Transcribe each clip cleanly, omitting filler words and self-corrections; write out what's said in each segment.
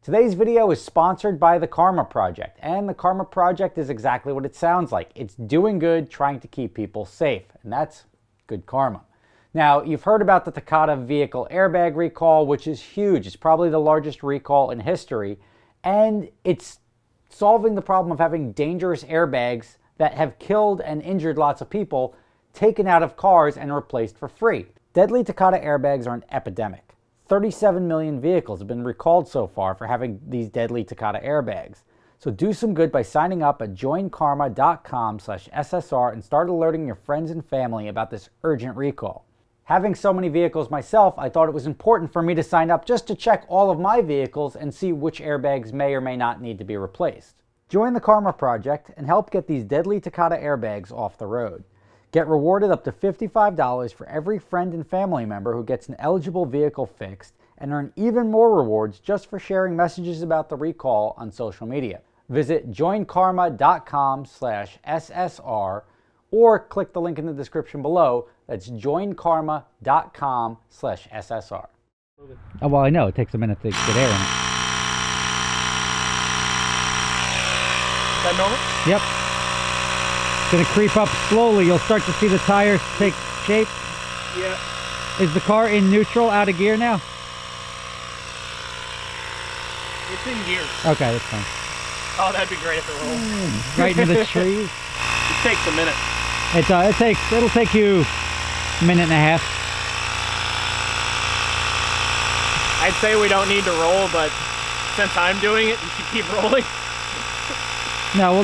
Today's video is sponsored by the Karma Project, and the Karma Project is exactly what it sounds like. It's doing good, trying to keep people safe, and that's good karma. Now, you've heard about the Takata vehicle airbag recall, which is huge. It's probably the largest recall in history, and it's solving the problem of having dangerous airbags that have killed and injured lots of people taken out of cars and replaced for free. Deadly Takata airbags are an epidemic. 37 million vehicles have been recalled so far for having these deadly Takata airbags. So do some good by signing up at joinkarma.com/SSR and start alerting your friends and family about this urgent recall. Having so many vehicles myself, I thought it was important for me to sign up just to check all of my vehicles and see which airbags may or may not need to be replaced. Join the Karma Project and help get these deadly Takata airbags off the road. Get rewarded up to $55 for every friend and family member who gets an eligible vehicle fixed, and earn even more rewards just for sharing messages about the recall on social media. Visit joinkarma.com/SSR or click the link in the description below. That's joinkarma.com/SSR. Oh, well, I know it takes a minute to get air in it. Is that normal? Yep. Gonna creep up slowly. You'll start to see the tires take shape. Yeah. Is the car in neutral, out of gear now? It's in gear. Okay, that's fine. Oh, that'd be great if it rolled. Right into the trees. It takes a minute. It'll take you a minute and a half. I'd say we don't need to roll, but since I'm doing it, you should keep rolling. No, we'll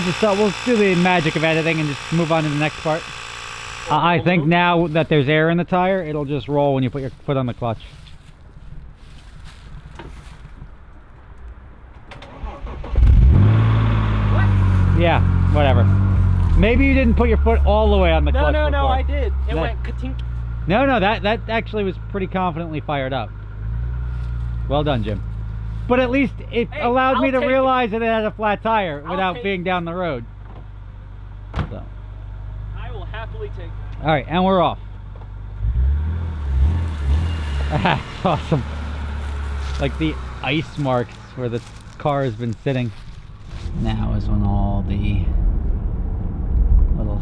do the magic of editing and just move on to the next part. I think now that there's air in the tire, it'll just roll when you put your foot on the clutch. What? Yeah, whatever. Maybe you didn't put your foot all the way on the clutch. No, before. I did. It went ka-tink. No, that actually was pretty confidently fired up. Well done, Jim. But at least it allowed me to realize that it had a flat tire without being down the road. So. I will happily take it. All right, and we're off. That's awesome. Like the ice marks where the car has been sitting. Now is when all the little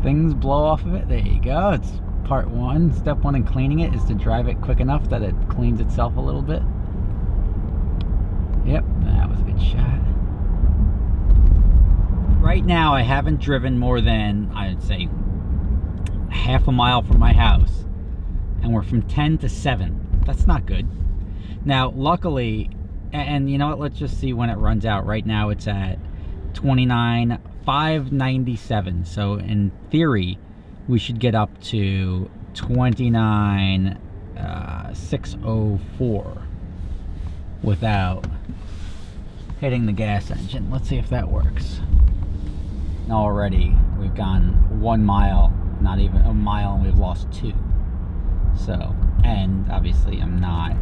things blow off of it. There you go. It's part one. Step one in cleaning it is to drive it quick enough that it cleans itself a little bit. Yep, that was a good shot. Right now, I haven't driven more than, I'd say, half a mile from my house. And we're from 10 to 7. That's not good. Now, luckily, and you know what, let's just see when it runs out. Right now, it's at 29,597. So, in theory, we should get up to 29,604 without hitting the gas engine. Let's see if that works. Already we've gone 1 mile, not even a mile, and we've lost 2. So, and obviously I'm not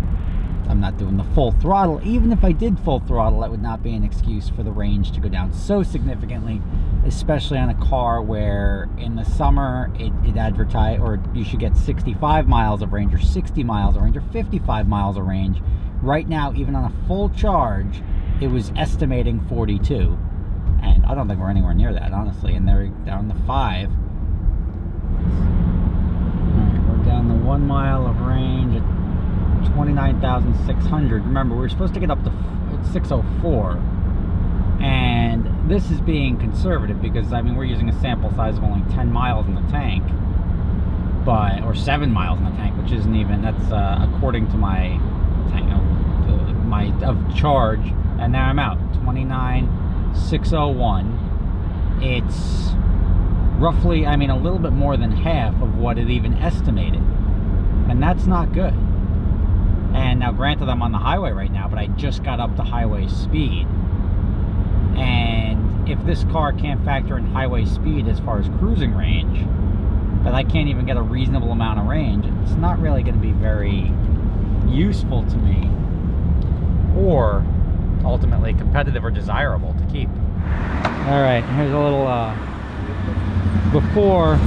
doing the full throttle. Even if I did full throttle, that would not be an excuse for the range to go down so significantly, especially on a car where in the summer it advertised, or you should get 65 miles of range, or 60 miles of range, or 55 miles of range. Right now, even on a full charge, it was estimating 42, and I don't think we're anywhere near that, honestly. And they're down to 5. Alright, we're down to 1 mile of range at 29,600. Remember, we were supposed to get up to 604, and this is being conservative because, I mean, we're using a sample size of only 10 miles in the tank, but, or 7 miles in the tank, which isn't even, that's according to my tank, of charge, and now I'm out 29,601. It's roughly, I mean, a little bit more than half of what it even estimated, and that's not good. And now, granted, I'm on the highway right now, but I just got up to highway speed, and if this car can't factor in highway speed as far as cruising range, but I can't even get a reasonable amount of range, it's not really going to be very useful to me, or ultimately competitive or desirable to keep. All right, here's a little before.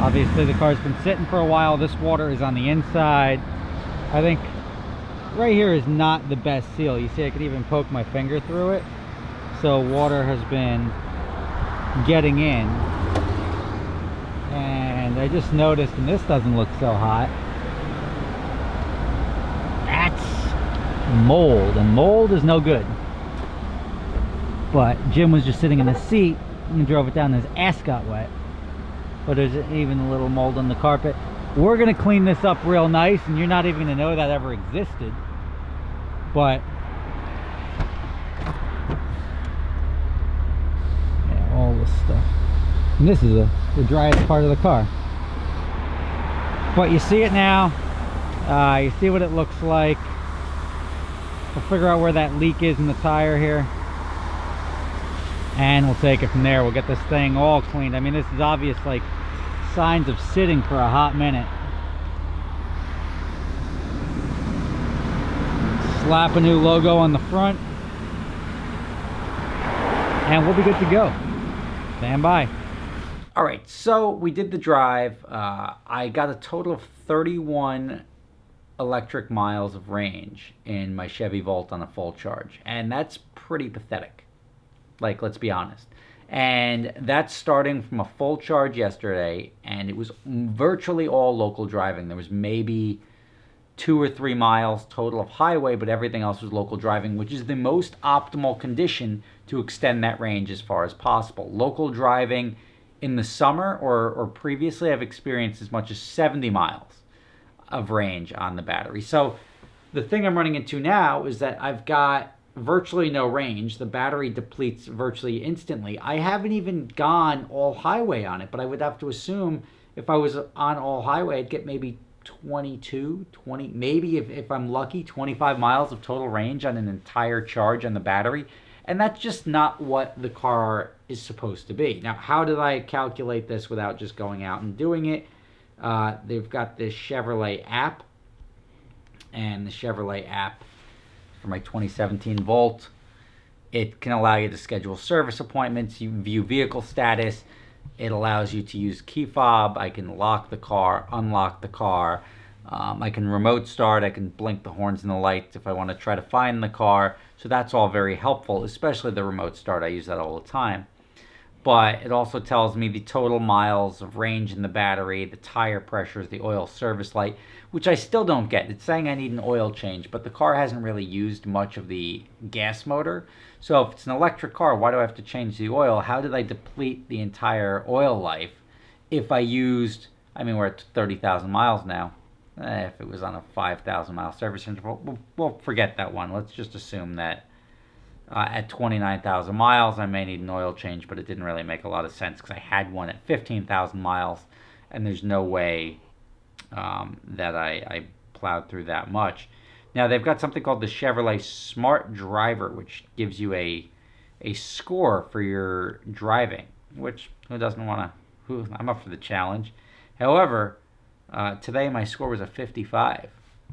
Obviously the car's been sitting for a while. This water is on the inside. I think right here is not the best seal. You see, I could even poke my finger through it. So water has been getting in. And I just noticed, and this doesn't look so hot, that's mold, and mold is no good. But Jim was just sitting in the seat and drove it down, and his ass got wet. But there's even a little mold on the carpet. We're gonna clean this up real nice, and you're not even gonna know that ever existed. But yeah, all this stuff. And this is the driest part of the car. But you see it now. You see what it looks like. We'll figure out where that leak is in the tire here, and we'll take it from there. We'll get this thing all cleaned. I mean, this is obvious, like, signs of sitting for a hot minute. Slap a new logo on the front, and we'll be good to go. Stand by. All right, so we did the drive. I got a total of 31 electric miles of range in my Chevy Volt on a full charge, and that's pretty pathetic. Like, let's be honest. And that's starting from a full charge yesterday, and it was virtually all local driving. There was maybe 2 or 3 miles total of highway, but everything else was local driving, which is the most optimal condition to extend that range as far as possible. Local driving in the summer or previously, I've experienced as much as 70 miles of range on the battery. So the thing I'm running into now is that I've got virtually no range. The battery depletes virtually instantly. I haven't even gone all highway on it, but I would have to assume if I was on all highway, I'd get maybe 22, 20, maybe if I'm lucky, 25 miles of total range on an entire charge on the battery. And that's just not what the car is supposed to be. Now, how did I calculate this without just going out and doing it? They've got this Chevrolet app, and the Chevrolet app for my 2017 Volt, it can allow you to schedule service appointments, you view vehicle status. It allows you to use key fob. I can lock the car, unlock the car. I can remote start. I can blink the horns and the lights if I want to try to find the car. So that's all very helpful, especially the remote start. I use that all the time. But it also tells me the total miles of range in the battery, the tire pressures, the oil service light, which I still don't get. It's saying I need an oil change, but the car hasn't really used much of the gas motor. So if it's an electric car, why do I have to change the oil? How did I deplete the entire oil life if I used, I mean, we're at 30,000 miles now. If it was on a 5,000 mile service interval, we'll forget that one. Let's just assume that at 29,000 miles, I may need an oil change, but it didn't really make a lot of sense because I had one at 15,000 miles, and there's no way that I plowed through that much. Now, they've got something called the Chevrolet Smart Driver, which gives you a score for your driving, which who doesn't want to, I'm up for the challenge. However, today my score was a 55.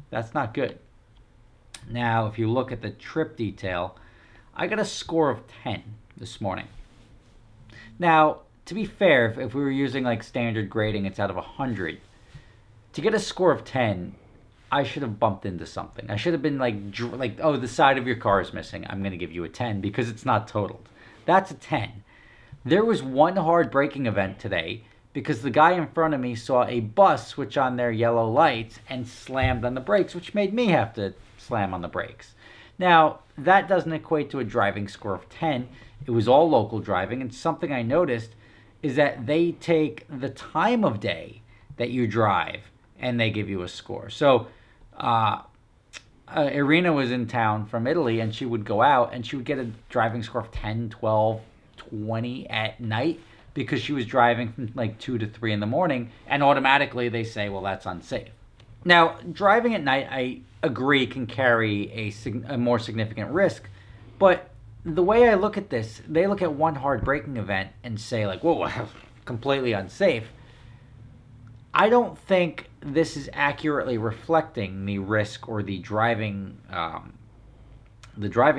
That's not good. Now, if you look at the trip detail, I got a score of 10 this morning. Now, to be fair, if we were using like standard grading, it's out of 100. To get a score of 10, I should have bumped into something. I should have been like, oh, the side of your car is missing. I'm going to give you a 10 because it's not totaled. That's a 10. There was one hard braking event today because the guy in front of me saw a bus switch on their yellow lights and slammed on the brakes, which made me have to slam on the brakes. Now, that doesn't equate to a driving score of 10. It was all local driving, and something I noticed is that they take the time of day that you drive, and they give you a score. So, Irina was in town from Italy, and she would go out, and she would get a driving score of 10, 12, 20 at night because she was driving from like 2 to 3 in the morning, and automatically they say, well, that's unsafe. Now, driving at night, I agree, can carry a more significant risk, but the way I look at this, they look at one hard braking event and say like, whoa, completely unsafe. I don't think this is accurately reflecting the risk or the driving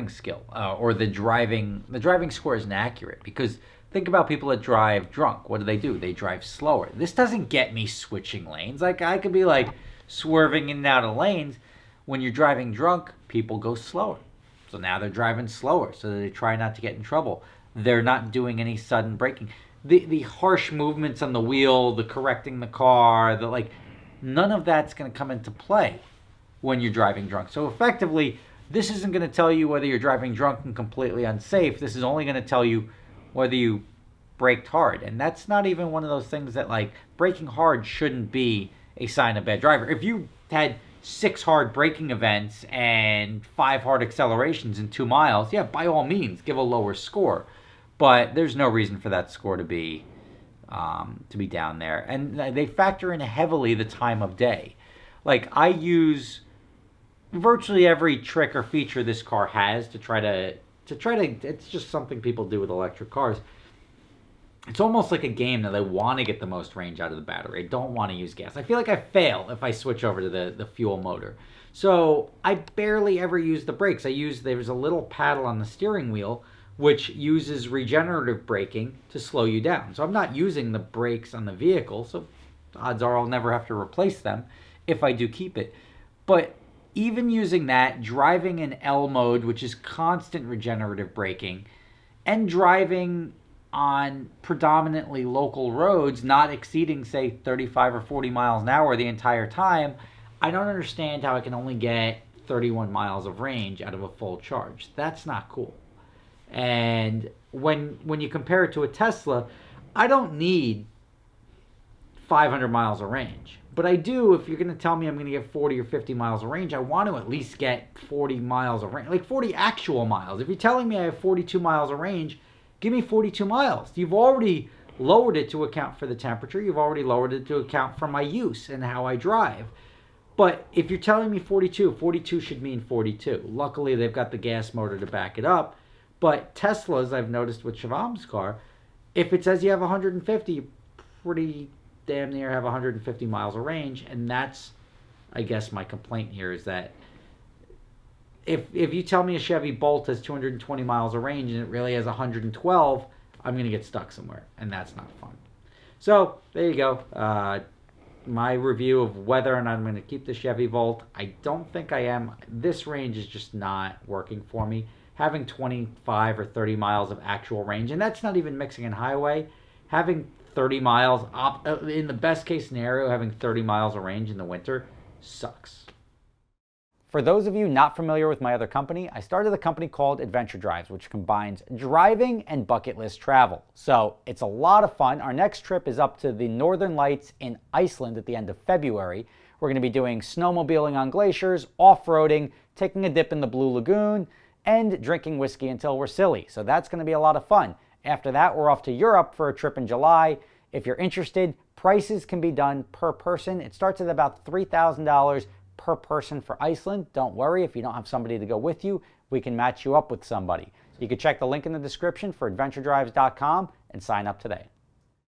skill or the driving score isn't accurate, because think about people that drive drunk. What do? They drive slower. This doesn't get me switching lanes. Like, I could be like swerving in and out of lanes. When you're driving drunk, people go slower. So now they're driving slower so that they try not to get in trouble. They're not doing any sudden braking. The harsh movements on the wheel, the correcting the car, none of that's going to come into play when you're driving drunk. So effectively, this isn't going to tell you whether you're driving drunk and completely unsafe. This is only going to tell you whether you braked hard. And that's not even one of those things that, braking hard shouldn't be a sign of bad driver. If you had 6 hard braking events and 5 hard accelerations in 2 miles, yeah, by all means, give a lower score. But there's no reason for that score to be down there. And they factor in heavily the time of day. I use virtually every trick or feature this car has to try to, it's just something people do with electric cars. It's almost like a game that I want to get the most range out of the battery. I don't want to use gas. I feel like I fail if I switch over to the fuel motor. So I barely ever use the brakes. There's a little paddle on the steering wheel which uses regenerative braking to slow you down. So I'm not using the brakes on the vehicle, so odds are I'll never have to replace them if I do keep it. But even using that, driving in L mode, which is constant regenerative braking, and driving on predominantly local roads, not exceeding, say, 35 or 40 miles an hour the entire time, I don't understand how I can only get 31 miles of range out of a full charge. That's not cool. And when you compare it to a Tesla, I don't need 500 miles of range. But I do, if you're going to tell me I'm going to get 40 or 50 miles of range, I want to at least get 40 miles of range, 40 actual miles. If you're telling me I have 42 miles of range, give me 42 miles. You've already lowered it to account for the temperature. You've already lowered it to account for my use and how I drive. But if you're telling me 42 should mean 42. Luckily, they've got the gas motor to back it up. But Teslas, I've noticed with Shavam's car, if it says you have 150, you pretty damn near have 150 miles of range. And that's, I guess, my complaint here is that if you tell me a Chevy Volt has 220 miles of range and it really has 112, I'm going to get stuck somewhere. And that's not fun. So, there you go. My review of whether or not I'm going to keep the Chevy Volt. I don't think I am. This range is just not working for me. Having 25 or 30 miles of actual range, and that's not even mixing in highway. Having 30 miles, in the best case scenario, having 30 miles of range in the winter sucks. For those of you not familiar with my other company, I started a company called Adventure Drives, which combines driving and bucket list travel. So it's a lot of fun. Our next trip is up to the Northern Lights in Iceland at the end of February. We're going to be doing snowmobiling on glaciers, off-roading, taking a dip in the Blue Lagoon, and drinking whiskey until we're silly. So that's going to be a lot of fun. After that, we're off to Europe for a trip in July. If you're interested, prices can be done per person. It starts at about $3,000 per person for Iceland. Don't worry, if you don't have somebody to go with you, we can match you up with somebody. You can check the link in the description for adventuredrives.com and sign up today.